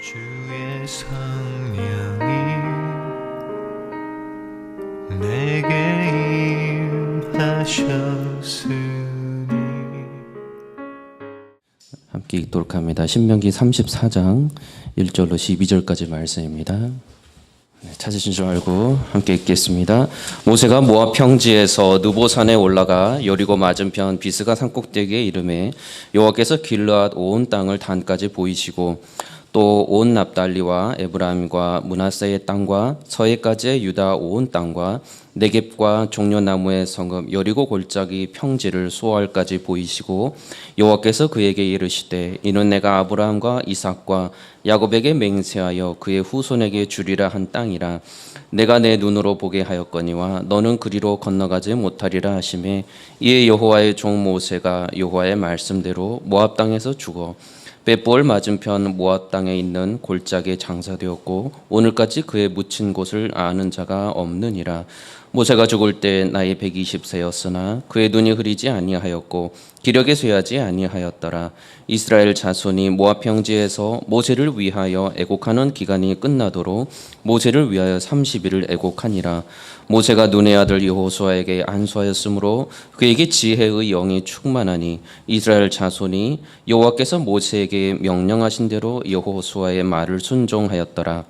주의 성령이 내게 임하셨으니. 함께 읽도록 합니다. 신명기 34장 1절로 12절까지 말씀입니다. 찾으신 줄 알고 함께 읽겠습니다. 모세가 모압 평지에서 느보산에 올라가 여리고 맞은편 비스가 산꼭대기에 이르매 여호와께서 길르앗 온 땅을 단까지 보이시고 또 온 납달리와 에브라임과 므낫세의 땅과 서해까지의 유다 온 땅과 네겝과 종려나무의 성읍 여리고 골짜기 평지를 소알까지 보이시고 여호와께서 그에게 이르시되 이는 내가 아브라함과 이삭과 야곱에게 맹세하여 그의 후손에게 주리라 한 땅이라. 내가 내 눈으로 보게 하였거니와 너는 그리로 건너가지 못하리라 하시매 이에 여호와의 종 모세가 여호와의 말씀대로 모압 땅에서 죽어 벳볼 맞은편 모압 땅에 있는 골짜기에 장사되었고 오늘까지 그의 묻힌 곳을 아는 자가 없느니라. 모세가 죽을 때 나이 120세였으나 그의 눈이 흐리지 아니하였고 기력에 쇠하지 아니하였더라. 이스라엘 자손이 모압 평지에서 모세를 위하여 애곡하는 기간이 끝나도록 모세를 위하여 30일을 애곡하니라. 모세가 눈의 아들 여호수아에게 안수하였으므로 그에게 지혜의 영이 충만하니 이스라엘 자손이 여호와께서 모세에게 명령하신 대로 여호수아의 말을 순종하였더라.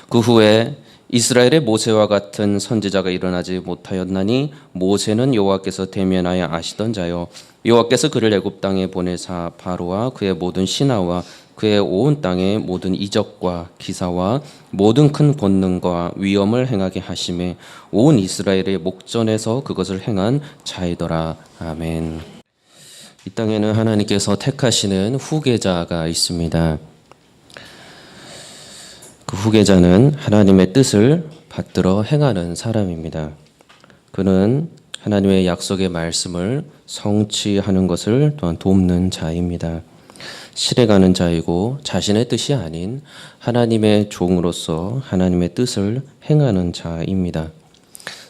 그 후에 이스라엘의 모세와 같은 선지자가 일어나지 못하였나니 모세는 여호와께서 대면하여 아시던 자요 여호와께서 그를 애굽 땅에 보내사 바로와 그의 모든 신하와 그의 온 땅의 모든 이적과 기사와 모든 큰 권능과 위엄을 행하게 하심에 온 이스라엘의 목전에서 그것을 행한 자이더라. 아멘. 이 땅에는 하나님께서 택하시는 후계자가 있습니다. 그 후계자는 하나님의 뜻을 받들어 행하는 사람입니다. 그는 하나님의 약속의 말씀을 성취하는 것을 또한 돕는 자입니다. 실행하는 자이고 자신의 뜻이 아닌 하나님의 종으로서 하나님의 뜻을 행하는 자입니다.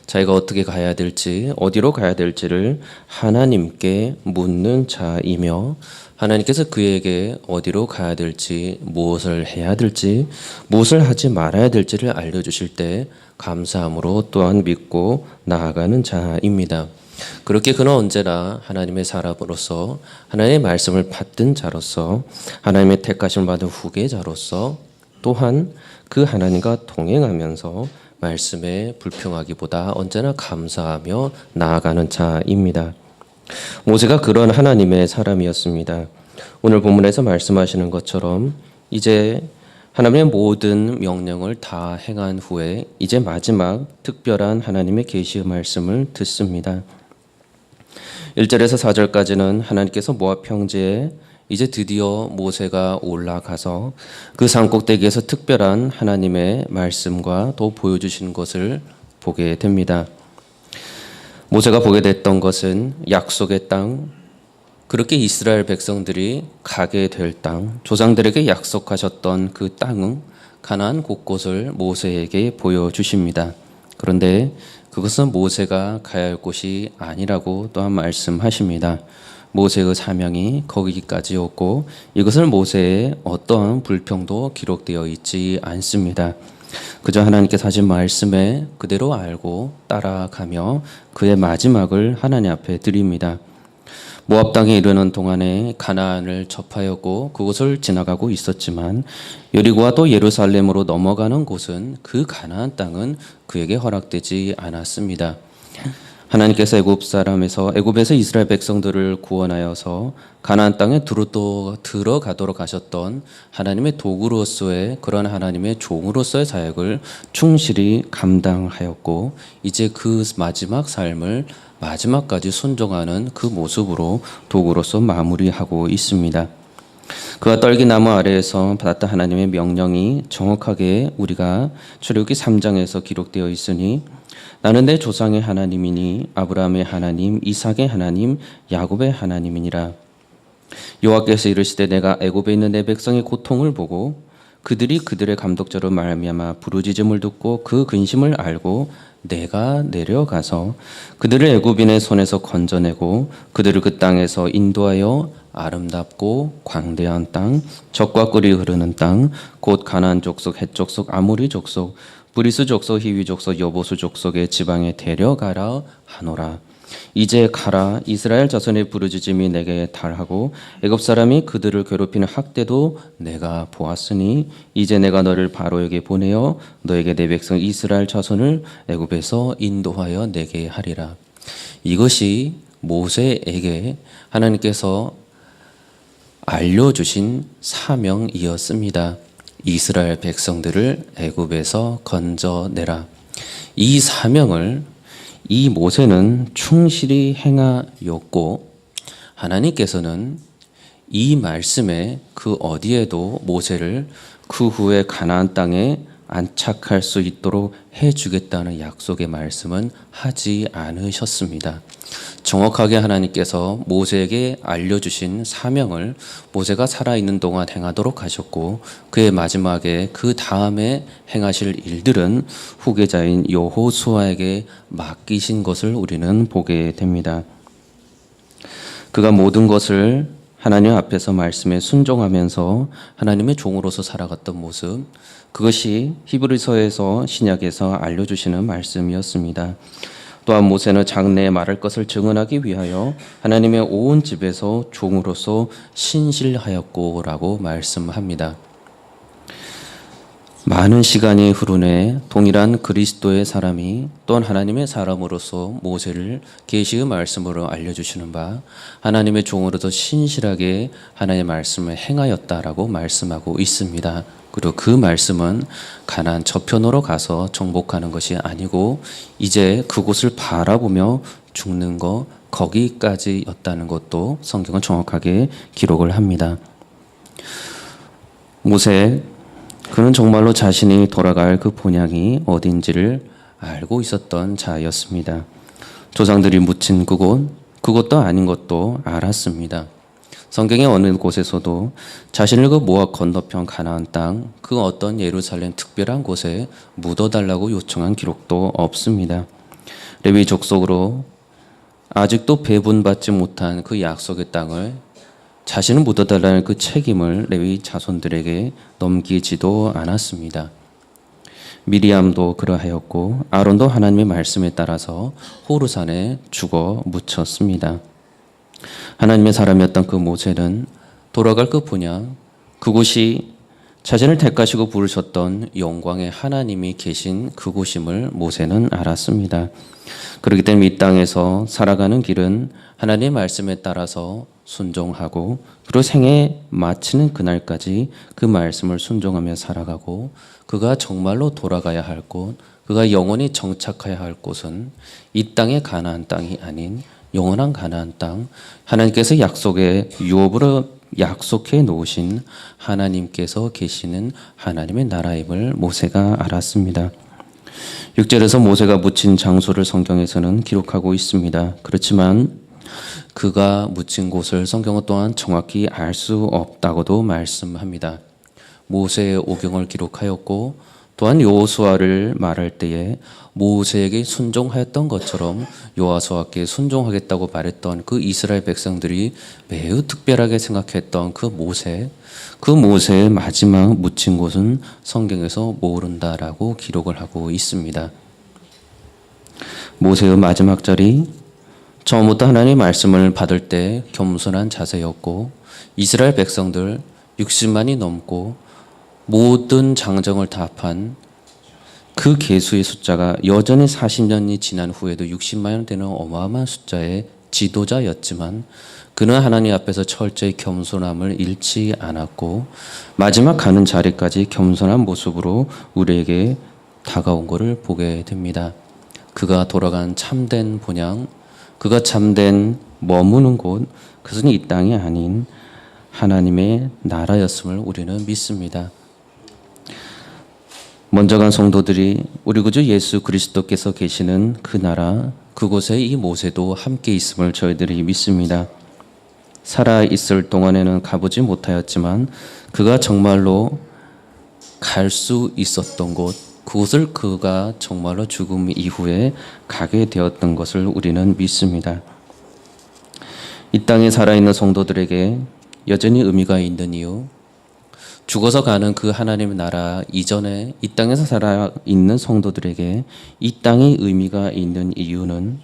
자기가 어떻게 가야 될지, 어디로 가야 될지를 하나님께 묻는 자이며 하나님께서 그에게 어디로 가야 될지, 무엇을 해야 될지, 무엇을 하지 말아야 될지를 알려주실 때 감사함으로 또한 믿고 나아가는 자입니다. 그렇게 그는 언제나 하나님의 사람으로서 하나님의 말씀을 받든 자로서 하나님의 택하심을 받은 후계자로서 또한 그 하나님과 동행하면서 말씀에 불평하기보다 언제나 감사하며 나아가는 자입니다. 모세가 그런 하나님의 사람이었습니다. 오늘 본문에서 말씀하시는 것처럼 이제 하나님의 모든 명령을 다 행한 후에 이제 마지막 특별한 하나님의 계시의 말씀을 듣습니다. 1절에서 4절까지는 하나님께서 모압 평지에 이제 드디어 모세가 올라가서 그 산꼭대기에서 특별한 하나님의 말씀과 또 보여주신 것을 보게 됩니다. 모세가 보게 됐던 것은 약속의 땅, 그렇게 이스라엘 백성들이 가게 될 땅, 조상들에게 약속하셨던 그 땅은 가나안 곳곳을 모세에게 보여주십니다. 그런데 그것은 모세가 가야 할 곳이 아니라고 또한 말씀하십니다. 모세의 사명이 거기까지였고 이것을 모세의 어떠한 불평도 기록되어 있지 않습니다. 그저 하나님께서 하신 말씀에 그대로 알고 따라가며 그의 마지막을 하나님 앞에 드립니다. 모압 땅에 이르는 동안에 가나안을 접하였고 그곳을 지나가고 있었지만 여리고와 또 예루살렘으로 넘어가는 곳은 그 가나안 땅은 그에게 허락되지 않았습니다. 하나님께서 애굽에서 이스라엘 백성들을 구원하여서 가나안 땅에 들어가도록 하셨던 하나님의 도구로서의 그런 하나님의 종으로서의 사역을 충실히 감당하였고 이제 그 마지막 삶을 마지막까지 순종하는 그 모습으로 도구로서 마무리하고 있습니다. 그가 떨기나무 아래에서 받았던 하나님의 명령이 정확하게 우리가 출애굽기 3장에서 기록되어 있으니 나는 내 조상의 하나님이니 아브라함의 하나님, 이삭의 하나님, 야곱의 하나님이니라. 여호와께서 이르시되 내가 애굽에 있는 내 백성의 고통을 보고 그들이 그들의 감독자로 말미암아 부르짖음을 듣고 그 근심을 알고 내가 내려가서 그들을 애굽인의 손에서 건져내고 그들을 그 땅에서 인도하여 아름답고 광대한 땅, 젖과 꿀이 흐르는 땅, 곧 가나안 족속, 헷 족속, 아모리 족속, 브리스 족속, 히위 족속, 여보수 족속의 지방에 데려가라 하노라. 이제 가라. 이스라엘 자손의 부르짖음이 내게 달하고 애굽 사람이 그들을 괴롭히는 학대도 내가 보았으니 이제 내가 너를 바로에게 보내어 너에게 내 백성 이스라엘 자손을 애굽에서 인도하여 내게 하리라. 이것이 모세에게 하나님께서 알려주신 사명이었습니다. 이스라엘 백성들을 애굽에서 건져내라. 이 사명을 이 모세는 충실히 행하였고 하나님께서는 이 말씀에 그 어디에도 모세를 그 후에 가나안 땅에 안착할 수 있도록 해주겠다는 약속의 말씀은 하지 않으셨습니다. 정확하게 하나님께서 모세에게 알려주신 사명을 모세가 살아있는 동안 행하도록 하셨고 그의 마지막에 그 다음에 행하실 일들은 후계자인 여호수아에게 맡기신 것을 우리는 보게 됩니다. 그가 모든 것을 하나님 앞에서 말씀에 순종하면서 하나님의 종으로서 살아갔던 모습, 그것이 히브리서에서 신약에서 알려주시는 말씀이었습니다. 또한 모세는 장래에 말할 것을 증언하기 위하여 하나님의 온 집에서 종으로서 신실하였고라고 말씀합니다. 많은 시간이 흐른 후에 동일한 그리스도의 사람이 또한 하나님의 사람으로서 모세를 계시의 말씀으로 알려주시는 바 하나님의 종으로서 신실하게 하나님의 말씀을 행하였다라고 말씀하고 있습니다. 그리고 그 말씀은 가나안 저편으로 가서 정복하는 것이 아니고 이제 그곳을 바라보며 죽는 것 거기까지였다는 것도 성경은 정확하게 기록을 합니다. 모세 그는 정말로 자신이 돌아갈 그 본향이 어딘지를 알고 있었던 자였습니다. 조상들이 묻힌 그것도 아닌 것도 알았습니다. 성경의 어느 곳에서도 자신을 그 모압 건너편 가나안 땅 그 어떤 예루살렘 특별한 곳에 묻어달라고 요청한 기록도 없습니다. 레위 족속으로 아직도 배분받지 못한 그 약속의 땅을 자신을 묻어달라는 그 책임을 레위 자손들에게 넘기지도 않았습니다. 미리암도 그러하였고 아론도 하나님의 말씀에 따라서 호르산에 죽어 묻혔습니다. 하나님의 사람이었던 그 모세는 돌아갈 그 본향, 그곳이 자신을 택하시고 부르셨던 영광의 하나님이 계신 그곳임을 모세는 알았습니다. 그렇기 때문에 이 땅에서 살아가는 길은 하나님의 말씀에 따라서 순종하고 그리고 생애 마치는 그날까지 그 말씀을 순종하며 살아가고 그가 정말로 돌아가야 할 곳, 그가 영원히 정착해야 할 곳은 이 땅의 가나안 땅이 아닌 영원한 가나안 땅, 하나님께서 약속의 유업으로 약속해 놓으신 하나님께서 계시는 하나님의 나라임을 모세가 알았습니다. 6절에서 모세가 묻힌 장소를 성경에서는 기록하고 있습니다. 그렇지만 그가 묻힌 곳을 성경은 또한 정확히 알 수 없다고도 말씀합니다. 모세의 오경을 기록하였고 또한 여호수아를 말할 때에 모세에게 순종하였던 것처럼 여호수아께 순종하겠다고 말했던 그 이스라엘 백성들이 매우 특별하게 생각했던 그 모세의 마지막 묻힌 곳은 성경에서 모른다라고 기록을 하고 있습니다. 모세의 마지막 자리, 처음부터 하나님의 말씀을 받을 때 겸손한 자세였고 이스라엘 백성들 60만이 넘고 모든 장정을 다 합한 그 계수의 숫자가 여전히 40년이 지난 후에도 60만이 되는 어마어마한 숫자의 지도자였지만 그는 하나님 앞에서 철저히 겸손함을 잃지 않았고 마지막 가는 자리까지 겸손한 모습으로 우리에게 다가온 것을 보게 됩니다. 그가 돌아간 참된 본향, 그가 참된 머무는 곳, 그것은 이 땅이 아닌 하나님의 나라였음을 우리는 믿습니다. 먼저 간 성도들이 우리 구주 예수 그리스도께서 계시는 그 나라, 그곳에 이 모세도 함께 있음을 저희들이 믿습니다. 살아있을 동안에는 가보지 못하였지만 그가 정말로 갈 수 있었던 곳, 그곳을 그가 정말로 죽음 이후에 가게 되었던 것을 우리는 믿습니다. 이 땅에 살아있는 성도들에게 여전히 의미가 있는 이유, 죽어서 가는 그 하나님의 나라 이전에 이 땅에서 살아있는 성도들에게 이 땅이 의미가 있는 이유는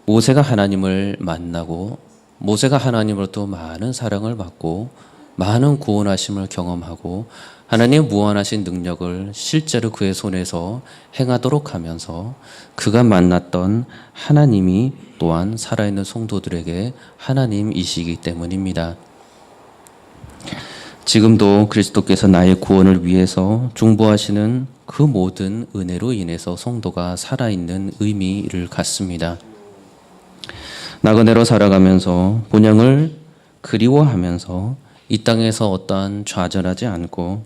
모세가 하나님을 만나고 모세가 하나님으로부터 많은 사랑을 받고 많은 구원하심을 경험하고 하나님의 무한하신 능력을 실제로 그의 손에서 행하도록 하면서 그가 만났던 하나님이 또한 살아있는 성도들에게 하나님이시기 때문입니다. 지금도 그리스도께서 나의 구원을 위해서 중보하시는 그 모든 은혜로 인해서 성도가 살아있는 의미를 갖습니다. 나그네로 살아가면서 본향을 그리워하면서 이 땅에서 어떠한 좌절하지 않고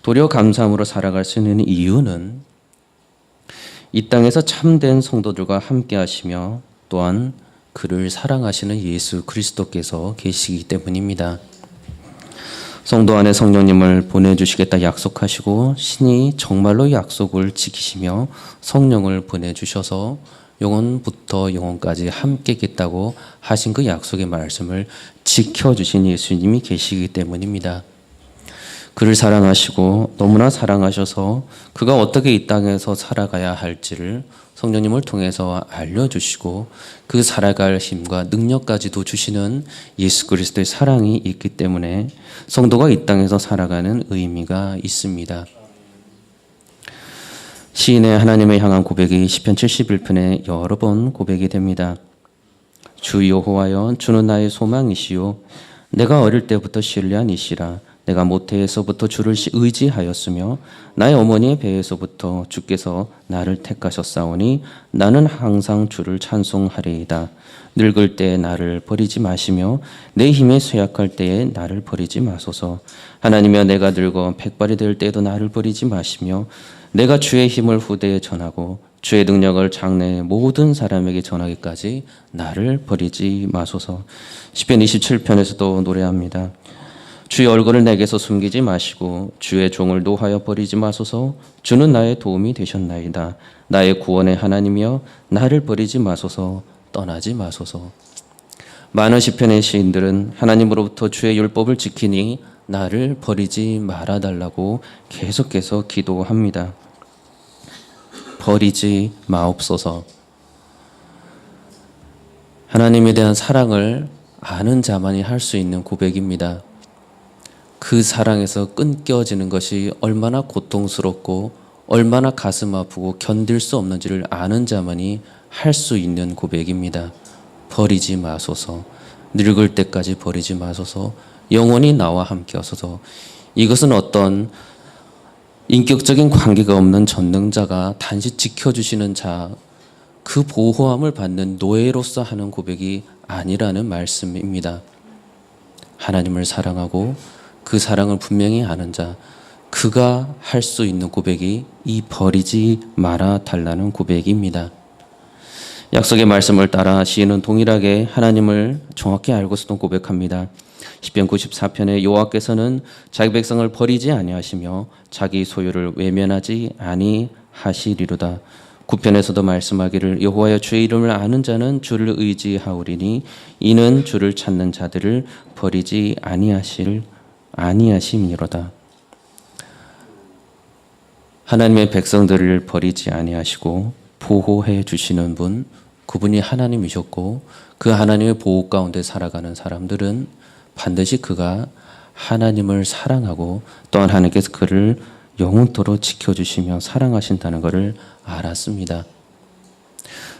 도리어 감사함으로 살아갈 수 있는 이유는 이 땅에서 참된 성도들과 함께 하시며 또한 그를 사랑하시는 예수 그리스도께서 계시기 때문입니다. 성도 안에 성령님을 보내주시겠다 약속하시고 신이 정말로 약속을 지키시며 성령을 보내주셔서 영원부터 영원까지 함께 있겠다고 하신 그 약속의 말씀을 지켜주신 예수님이 계시기 때문입니다. 그를 사랑하시고 너무나 사랑하셔서 그가 어떻게 이 땅에서 살아가야 할지를 성령님을 통해서 알려주시고 그 살아갈 힘과 능력까지도 주시는 예수 그리스도의 사랑이 있기 때문에 성도가 이 땅에서 살아가는 의미가 있습니다. 시인의 하나님을 향한 고백이 시편 71편에 여러 번 고백이 됩니다. 주 여호와여, 주는 나의 소망이시요 내가 어릴 때부터 신뢰한 이시라. 내가 모태에서부터 주를 의지하였으며 나의 어머니의 배에서부터 주께서 나를 택하셨사오니 나는 항상 주를 찬송하리이다. 늙을 때에 나를 버리지 마시며 내 힘에 쇠약할 때에 나를 버리지 마소서. 하나님이여, 내가 늙어 백발이 될 때에도 나를 버리지 마시며 내가 주의 힘을 후대에 전하고 주의 능력을 장래의 모든 사람에게 전하기까지 나를 버리지 마소서. 시편 27편에서도 노래합니다. 주의 얼굴을 내게서 숨기지 마시고 주의 종을 노하여 버리지 마소서. 주는 나의 도움이 되셨나이다. 나의 구원의 하나님이여, 나를 버리지 마소서. 떠나지 마소서. 많은 시편의 시인들은 하나님으로부터 주의 율법을 지키니 나를 버리지 말아달라고 계속해서 기도합니다. 버리지 마옵소서. 하나님에 대한 사랑을 아는 자만이 할 수 있는 고백입니다. 그 사랑에서 끊겨지는 것이 얼마나 고통스럽고 얼마나 가슴 아프고 견딜 수 없는지를 아는 자만이 할 수 있는 고백입니다. 버리지 마소서. 늙을 때까지 버리지 마소서. 영원히 나와 함께 하소서. 이것은 어떤 인격적인 관계가 없는 전능자가 단지 지켜주시는 자, 그 보호함을 받는 노예로서 하는 고백이 아니라는 말씀입니다. 하나님을 사랑하고 그 사랑을 분명히 아는 자, 그가 할 수 있는 고백이 이 버리지 말아 달라는 고백입니다. 약속의 말씀을 따라 시인은 동일하게 하나님을 정확히 알고서도 고백합니다. 시편 94편에 여호와께서는 자기 백성을 버리지 아니하시며 자기 소유를 외면하지 아니하시리로다. 9편에서도 말씀하기를 여호와여, 주의 이름을 아는 자는 주를 의지하오리니 이는 주를 찾는 자들을 버리지 아니하심이로다. 하나님의 백성들을 버리지 아니하시고 보호해 주시는 분, 그분이 하나님이셨고 그 하나님의 보호 가운데 살아가는 사람들은 반드시 그가 하나님을 사랑하고 또한 하나님께서 그를 영원토록 지켜주시며 사랑하신다는 것을 알았습니다.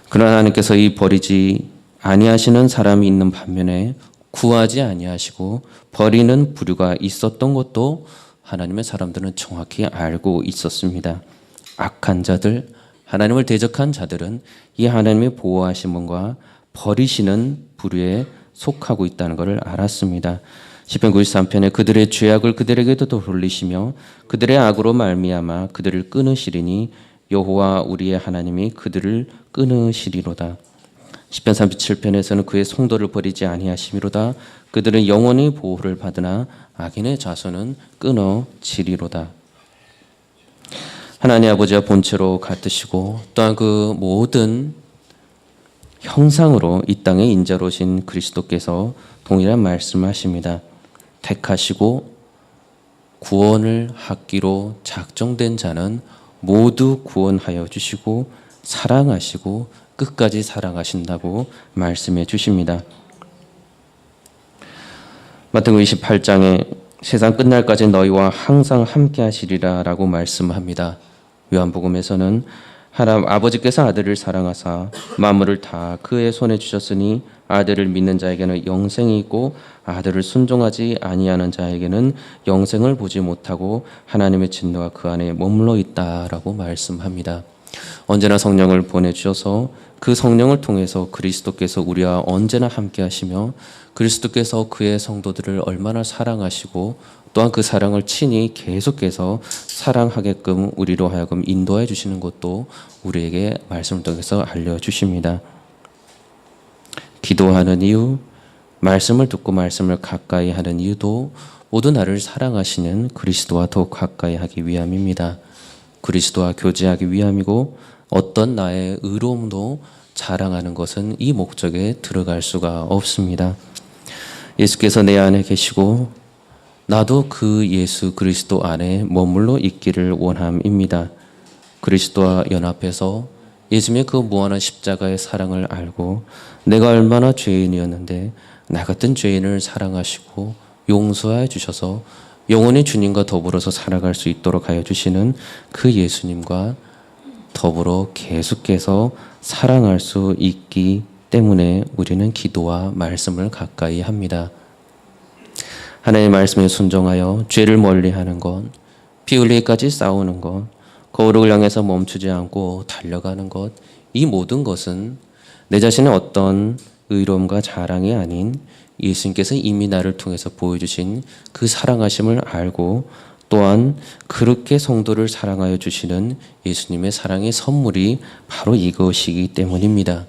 그러나 하나님께서 이 버리지 아니하시는 사람이 있는 반면에 구하지 아니하시고 버리는 부류가 있었던 것도 하나님의 사람들은 정확히 알고 있었습니다. 악한 자들, 하나님을 대적한 자들은 이 하나님의 보호하심과 버리시는 부류에 속하고 있다는 것을 알았습니다. 시편 93편에 그들의 죄악을 그들에게도 돌리시며 그들의 악으로 말미암아 그들을 끊으시리니 여호와 우리의 하나님이 그들을 끊으시리로다. 시편 37편에서는 그의 성도를 버리지 아니하심이로다. 그들은 영원히 보호를 받으나 악인의 자손은 끊어지리로다. 하나님 아버지와 본체로 같으시고 또한 그 모든 형상으로 이 땅에 인자로 오신 그리스도께서 동일한 말씀을 하십니다. 택하시고 구원을 하기로 작정된 자는 모두 구원하여 주시고 사랑하시고 끝까지 사랑하신다고 말씀해 주십니다. 마태복음 28장에 세상 끝날까지 너희와 항상 함께 하시리라 라고 말씀합니다. 요한복음에서는 아버지께서 아들을 사랑하사 만물을 다 그의 손에 주셨으니 아들을 믿는 자에게는 영생이 있고 아들을 순종하지 아니하는 자에게는 영생을 보지 못하고 하나님의 진노가 그 안에 머물러 있다라고 말씀합니다. 언제나 성령을 보내주셔서 그 성령을 통해서 그리스도께서 우리와 언제나 함께 하시며 그리스도께서 그의 성도들을 얼마나 사랑하시고 또한 그 사랑을 친히 계속해서 사랑하게끔 우리로 하여금 인도해 주시는 것도 우리에게 말씀을 통해서 알려주십니다. 기도하는 이유, 말씀을 듣고 말씀을 가까이 하는 이유도 모두 나를 사랑하시는 그리스도와 더 가까이 하기 위함입니다. 그리스도와 교제하기 위함이고 어떤 나의 의로움도 자랑하는 것은 이 목적에 들어갈 수가 없습니다. 예수께서 내 안에 계시고 나도 그 예수 그리스도 안에 머물러 있기를 원함입니다. 그리스도와 연합해서 예수님의 그 무한한 십자가의 사랑을 알고 내가 얼마나 죄인이었는데 나 같은 죄인을 사랑하시고 용서해 주셔서 영원히 주님과 더불어서 살아갈 수 있도록 하여 주시는 그 예수님과 더불어 계속해서 사랑할 수 있기 때문에 우리는 기도와 말씀을 가까이 합니다. 하나님의 말씀에 순종하여 죄를 멀리하는 것, 피 흘리기까지 싸우는 것, 거룩을 향해서 멈추지 않고 달려가는 것, 이 모든 것은 내 자신의 어떤 의로움과 자랑이 아닌 예수님께서 이미 나를 통해서 보여주신 그 사랑하심을 알고 또한 그렇게 성도를 사랑하여 주시는 예수님의 사랑의 선물이 바로 이것이기 때문입니다.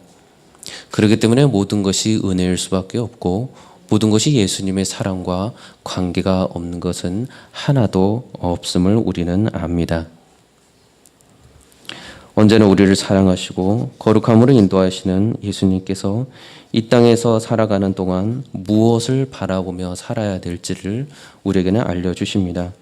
그렇기 때문에 모든 것이 은혜일 수밖에 없고 모든 것이 예수님의 사랑과 관계가 없는 것은 하나도 없음을 우리는 압니다. 언제나 우리를 사랑하시고 거룩함으로 인도하시는 예수님께서 이 땅에서 살아가는 동안 무엇을 바라보며 살아야 될지를 우리에게는 알려주십니다.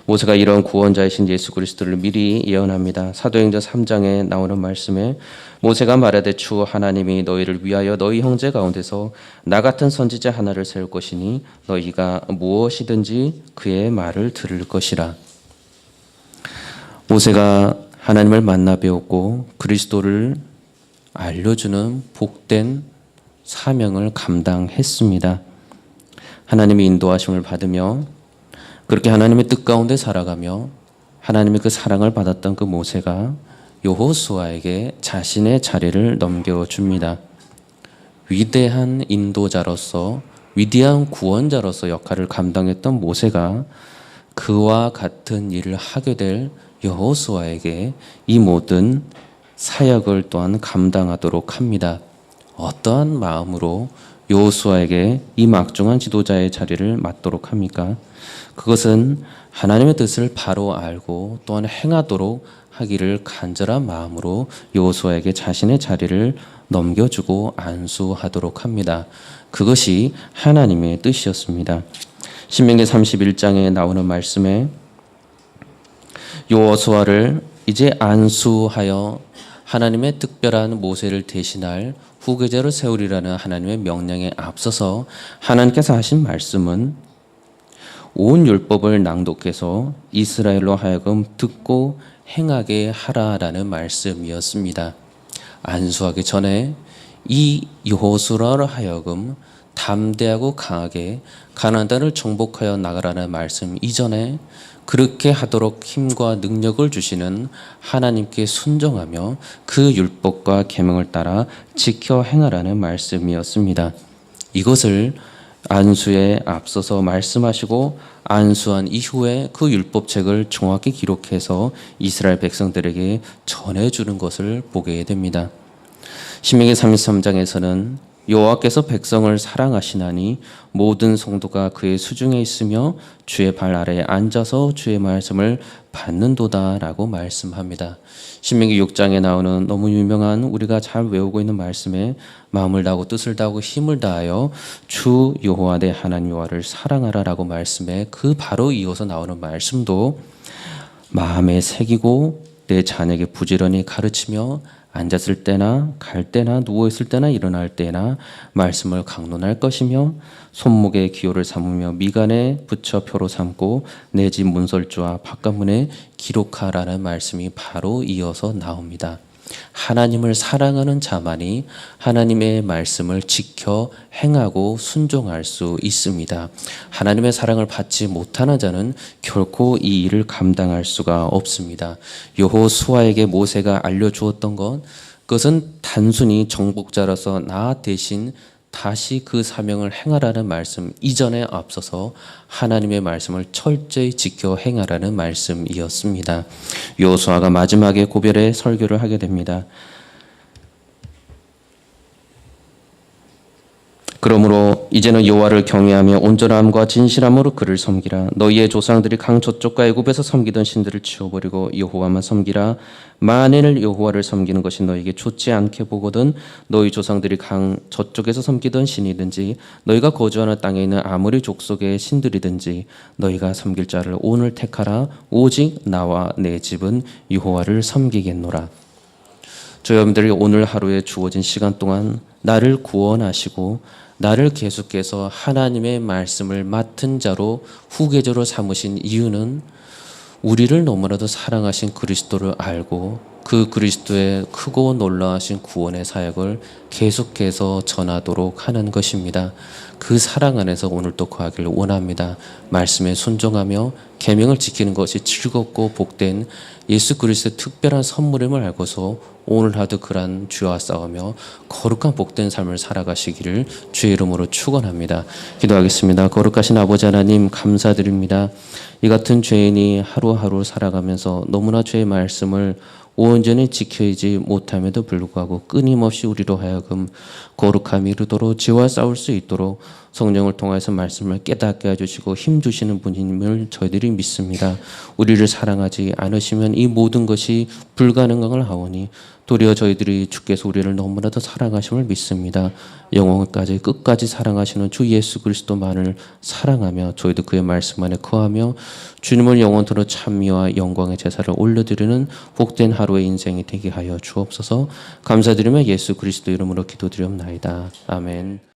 모세가 이런 구원자이신 예수 그리스도를 미리 예언합니다. 사도행전 3장에 나오는 말씀에 모세가 말하되 주 하나님이 너희를 위하여 너희 형제 가운데서 나 같은 선지자 하나를 세울 것이니 너희가 무엇이든지 그의 말을 들을 것이라. 모세가 하나님을 만나 배웠고 그리스도를 알려주는 복된 사명을 감당했습니다. 하나님의 인도하심을 받으며 그렇게 하나님의 뜻 가운데 살아가며 하나님의 그 사랑을 받았던 그 모세가 여호수아에게 자신의 자리를 넘겨줍니다. 위대한 인도자로서 위대한 구원자로서 역할을 감당했던 모세가 그와 같은 일을 하게 될 여호수아에게 이 모든 사역을 또한 감당하도록 합니다. 어떠한 마음으로 여호수아에게 이 막중한 지도자의 자리를 맡도록 합니까? 그것은 하나님의 뜻을 바로 알고 또한 행하도록 하기를 간절한 마음으로 여호수아에게 자신의 자리를 넘겨주고 안수하도록 합니다. 그것이 하나님의 뜻이었습니다. 신명기 31장에 나오는 말씀에 여호수아를 이제 안수하여 하나님의 특별한 모세를 대신할 후계자를 세우리라는 하나님의 명령에 앞서서 하나님께서 하신 말씀은 온 율법을 낭독해서 이스라엘로 하여금 듣고 행하게 하라라는 말씀이었습니다. 안수하기 전에 이 여호수아로 하여금 담대하고 강하게 가나안 땅을 정복하여 나가라는 말씀 이전에 그렇게 하도록 힘과 능력을 주시는 하나님께 순종하며 그 율법과 계명을 따라 지켜 행하라는 말씀이었습니다. 이것을 안수에 앞서서 말씀하시고 안수한 이후에 그 율법책을 정확히 기록해서 이스라엘 백성들에게 전해주는 것을 보게 됩니다. 신명기 33장에서는 여호와께서 백성을 사랑하시나니 모든 성도가 그의 수중에 있으며 주의 발 아래에 앉아서 주의 말씀을 받는도다라고 말씀합니다. 신명기 6장에 나오는 너무 유명한 우리가 잘 외우고 있는 말씀에 마음을 다하고 뜻을 다하고 힘을 다하여 주 여호와 내 하나님 여호와를 사랑하라라고 말씀에 그 바로 이어서 나오는 말씀도 마음에 새기고 내 자녀에게 부지런히 가르치며 앉았을 때나 갈 때나 누워있을 때나 일어날 때나 말씀을 강론할 것이며 손목에 기호를 삼으며 미간에 붙여 표로 삼고 내 집 문설주와 바깥문에 기록하라는 말씀이 바로 이어서 나옵니다. 하나님을 사랑하는 자만이 하나님의 말씀을 지켜 행하고 순종할 수 있습니다. 하나님의 사랑을 받지 못하는 자는 결코 이 일을 감당할 수가 없습니다. 여호수아에게 모세가 알려주었던 것, 그것은 단순히 정복자로서 나 대신 다시 그 사명을 행하라는 말씀 이전에 앞서서 하나님의 말씀을 철저히 지켜 행하라는 말씀이었습니다. 여호수아가 마지막에 고별의 설교를 하게 됩니다. 그러므로 이제는 여호와를 경외하며 온전함과 진실함으로 그를 섬기라. 너희의 조상들이 강 저쪽과 애굽에서 섬기던 신들을 치워버리고 여호와만 섬기라. 만일 여호와를 섬기는 것이 너희에게 좋지 않게 보거든 너희 조상들이 강 저쪽에서 섬기던 신이든지 너희가 거주하는 땅에 있는 아무리 족속의 신들이든지 너희가 섬길 자를 오늘 택하라. 오직 나와 내 집은 여호와를 섬기겠노라. 저 여러분들이 오늘 하루에 주어진 시간 동안 나를 구원하시고 나를 계속해서 하나님의 말씀을 맡은 자로 후계자로 삼으신 이유는 우리를 너무나도 사랑하신 그리스도를 알고 그 그리스도의 크고 놀라우신 구원의 사역을 계속해서 전하도록 하는 것입니다. 그 사랑 안에서 오늘도 거하기를 원합니다. 말씀에 순종하며 계명을 지키는 것이 즐겁고 복된 예수 그리스도의 특별한 선물임을 알고서 오늘 하도 그러한 죄와 싸우며 거룩한 복된 삶을 살아가시기를 주의 이름으로 축원합니다. 기도하겠습니다. 거룩하신 아버지 하나님 감사드립니다. 이 같은 죄인이 하루하루 살아가면서 너무나 주의 말씀을 온전히 지키지 못함에도 불구하고 끊임없이 우리로 하여금 거룩함이 이르도록 죄와 싸울 수 있도록 성령을 통해서 말씀을 깨닫게 해주시고 힘주시는 분임을 저희들이 믿습니다. 우리를 사랑하지 않으시면 이 모든 것이 불가능을 하오니 도리어 저희들이 주께서 우리를 너무나도 사랑하심을 믿습니다. 영혼까지 끝까지 사랑하시는 주 예수 그리스도만을 사랑하며 저희도 그의 말씀 안에 거하며 주님을 영원토록 찬미와 영광의 제사를 올려드리는 복된 하루의 인생이 되게 하여 주옵소서. 감사드리며 예수 그리스도 이름으로 기도드리옵나이다. 아멘.